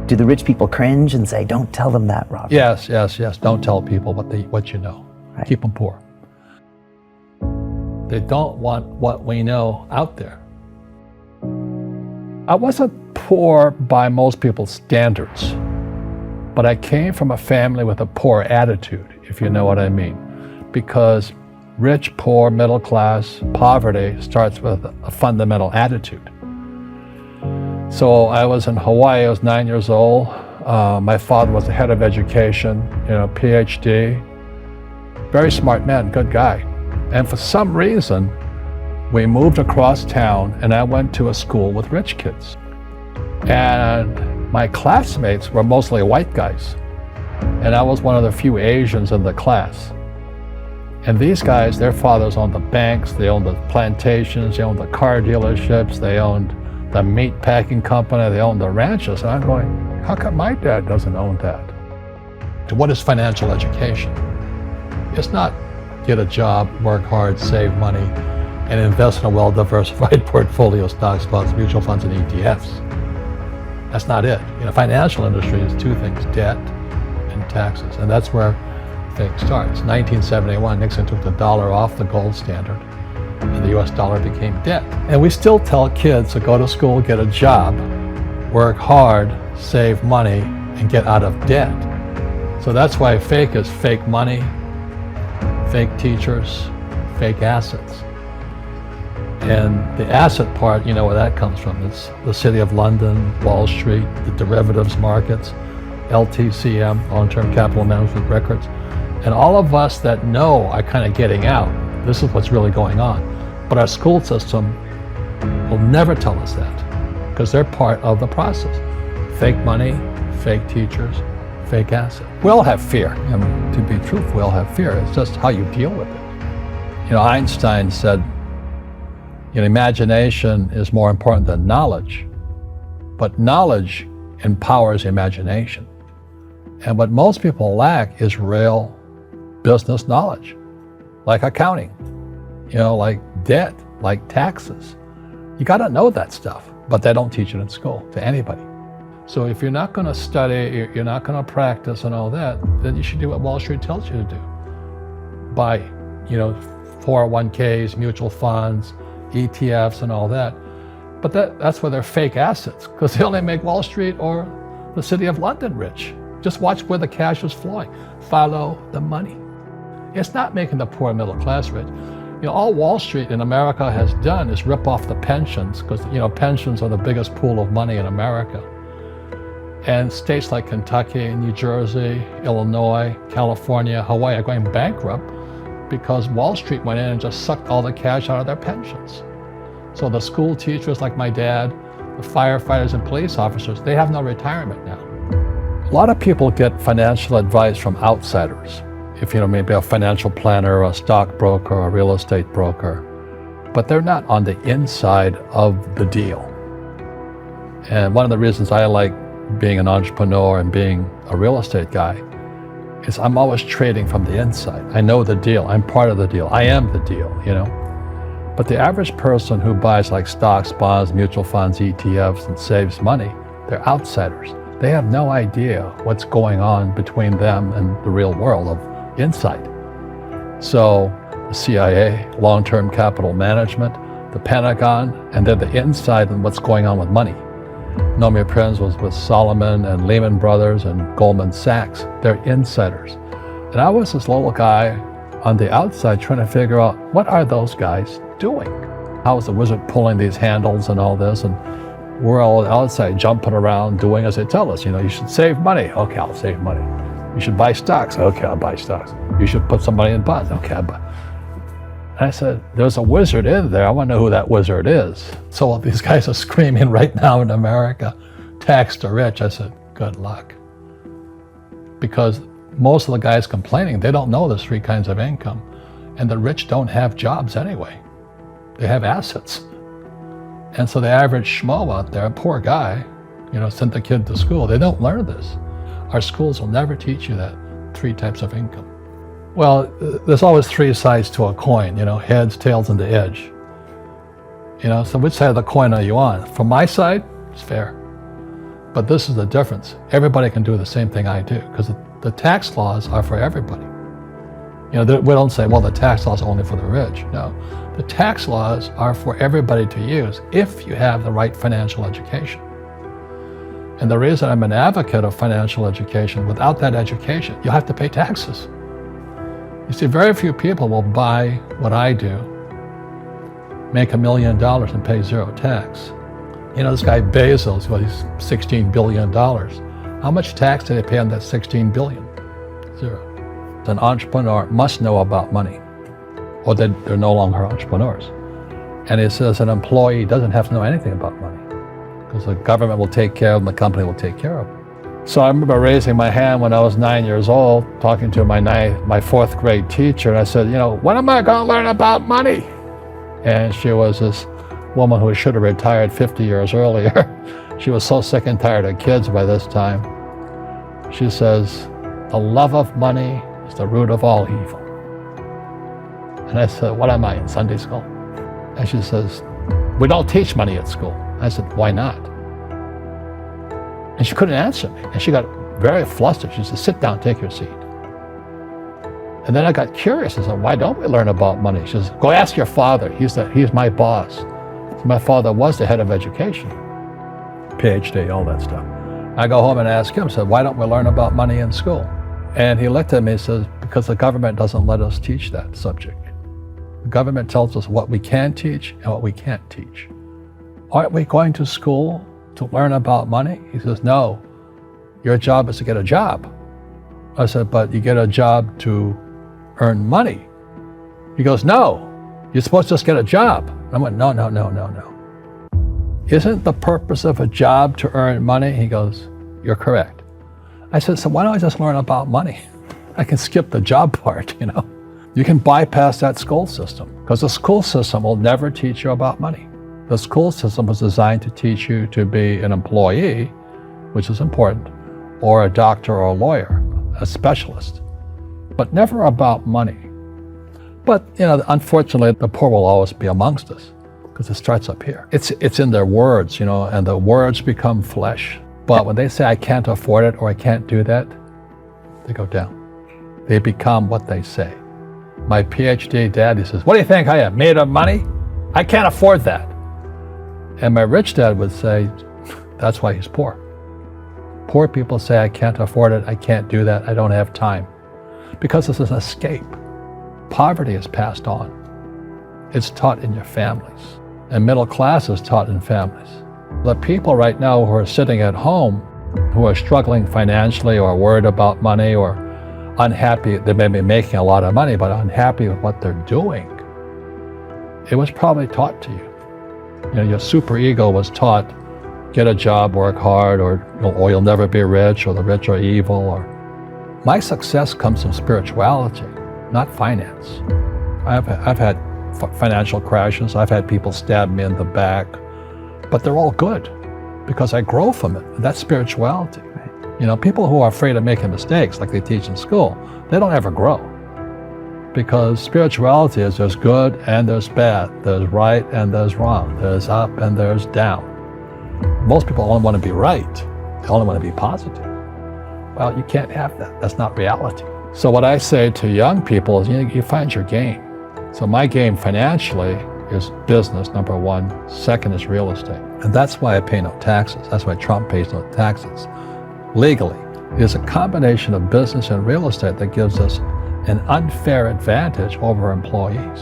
Do the rich people cringe and say, don't tell them that, Robert? Yes. Don't tell people what you know. Right. Keep them poor. They don't want what we know out there. I wasn't poor by most people's standards, but I came from a family with a poor attitude, if you know what I mean. Because rich, poor, middle class, poverty starts with a fundamental attitude. So I was in Hawaii, I was 9 years old. My father was the head of education, PhD. Very smart man, good guy. And for some reason, we moved across town and I went to a school with rich kids. And my classmates were mostly white guys. And I was one of the few Asians in the class. And these guys, their fathers owned the banks, they owned the plantations, they owned the car dealerships, they owned the meat packing company, they owned the ranches. And I'm going, how come my dad doesn't own that? What is financial education? It's not get a job, work hard, save money, and invest in a well-diversified portfolio of stocks, bonds, mutual funds, and ETFs. That's not it. Financial industry is two things, debt and taxes, and that's where things start. 1971, Nixon took the dollar off the gold standard, and the US dollar became debt. And we still tell kids to go to school, get a job, work hard, save money, and get out of debt. So that's why fake is fake money, fake teachers, fake assets. And the asset part, you know where that comes from. It's the City of London, Wall Street, the derivatives markets, LTCM, long-term capital management records. And all of us that know are kind of getting out. This is what's really going on. But our school system will never tell us that because they're part of the process. Fake money, fake teachers, fake assets. We all have fear. To be truthful, we all have fear. It's just how you deal with it. Einstein said, imagination is more important than knowledge, but knowledge empowers imagination. And what most people lack is real business knowledge, like accounting, like debt, like taxes. You got to know that stuff, but they don't teach it in school to anybody. So if you're not going to study, you're not going to practice and all that, then you should do what Wall Street tells you to do. Buy, 401ks, mutual funds, ETFs and all that. But that's where they're fake assets, because they only make Wall Street or the City of London rich. Just watch where the cash is flowing. Follow the money. It's not making the poor middle class rich. All Wall Street in America has done is rip off the pensions, because pensions are the biggest pool of money in America. And states like Kentucky, New Jersey, Illinois, California, Hawaii are going bankrupt because Wall Street went in and just sucked all the cash out of their pensions. So the school teachers like my dad, the firefighters and police officers, they have no retirement now. A lot of people get financial advice from outsiders. If maybe a financial planner, a stockbroker, a real estate broker, but they're not on the inside of the deal. And one of the reasons I like being an entrepreneur and being a real estate guy is I'm always trading from the inside. I know the deal. I'm part of the deal. I am the deal, But the average person who buys like stocks, bonds, mutual funds, ETFs, and saves money, they're outsiders. They have no idea what's going on between them and the real world of insight. So the CIA, long-term capital management, the Pentagon, and they're the inside on what's going on with money. Nomi Prinz was with Solomon and Lehman Brothers and Goldman Sachs. They're insiders. And I was this little guy on the outside trying to figure out, what are those guys doing? How is the wizard pulling these handles and all this? And we're all outside jumping around doing as they tell us. You should save money. Okay, I'll save money. You should buy stocks. Okay, I'll buy stocks. You should put some money in bonds. Okay, I'll buy. And I said, there's a wizard in there. I want to know who that wizard is. So all these guys are screaming right now in America, tax the rich. I said, good luck. Because most of the guys complaining, they don't know there's three kinds of income. And the rich don't have jobs anyway. They have assets. And so the average schmo out there, a poor guy, sent the kid to school. They don't learn this. Our schools will never teach you that three types of income. Well, there's always three sides to a coin, heads, tails, and the edge. So which side of the coin are you on? From my side, it's fair. But this is the difference. Everybody can do the same thing I do, because the tax laws are for everybody. We don't say, well, the tax laws are only for the rich. No, the tax laws are for everybody to use if you have the right financial education. And the reason I'm an advocate of financial education, without that education, you'll have to pay taxes. You see, very few people will buy what I do, make $1 million and pay zero tax. This guy Bezos, well, he's $16 billion. How much tax did they pay on that $16 billion? Zero. An entrepreneur must know about money, or they're no longer entrepreneurs. And it says an employee doesn't have to know anything about money, because the government will take care of them, the company will take care of them. So I remember raising my hand when I was 9 years old, talking to my fourth grade teacher, and I said, when am I going to learn about money? And she was this woman who should have retired 50 years earlier. She was so sick and tired of kids by this time. She says, the love of money is the root of all evil. And I said, what am I, in Sunday school? And she says, we don't teach money at school. I said, why not? And she couldn't answer me. And she got very flustered. She said, sit down, take your seat. And then I got curious. I said, why don't we learn about money? She says, go ask your father. He's my boss. So my father was the head of education. PhD, all that stuff. I go home and ask him, said, why don't we learn about money in school? And he looked at me and says, because the government doesn't let us teach that subject. The government tells us what we can teach and what we can't teach. Aren't we going to school to learn about money? He says, no, your job is to get a job. I said, but you get a job to earn money. He goes, no, you're supposed to just get a job. I went, no. Isn't the purpose of a job to earn money? He goes, you're correct. I said, so why don't I just learn about money? I can skip the job part, You can bypass that school system, because the school system will never teach you about money. The school system was designed to teach you to be an employee, which is important, or a doctor or a lawyer, a specialist, but never about money. But, unfortunately, the poor will always be amongst us, because it starts up here. It's in their words, and the words become flesh. But when they say, I can't afford it, or I can't do that, they go down. They become what they say. My PhD dad, he says, what do you think I am, made of money? I can't afford that. And my rich dad would say, that's why he's poor. Poor people say, I can't afford it, I can't do that, I don't have time. Because it's an escape. Poverty is passed on. It's taught in your families. And middle class is taught in families. The people right now who are sitting at home, who are struggling financially or worried about money or unhappy, they may be making a lot of money, but unhappy with what they're doing, it was probably taught to you. Your super ego was taught, get a job, work hard, or you'll never be rich, or the rich are evil. Or my success comes from spirituality, not finance. I've had financial crashes. I've had people stab me in the back, but they're all good because I grow from it. And that's spirituality. Right. People who are afraid of making mistakes, like they teach in school, they don't ever grow. Because spirituality is there's good and there's bad, there's right and there's wrong, there's up and there's down. Most people only want to be right. They only want to be positive. Well, you can't have that. That's not reality. So what I say to young people is, you find your game. So my game financially is business, number one. Second is real estate. And that's why I pay no taxes. That's why Trump pays no taxes. Legally, it is a combination of business and real estate that gives us an unfair advantage over employees.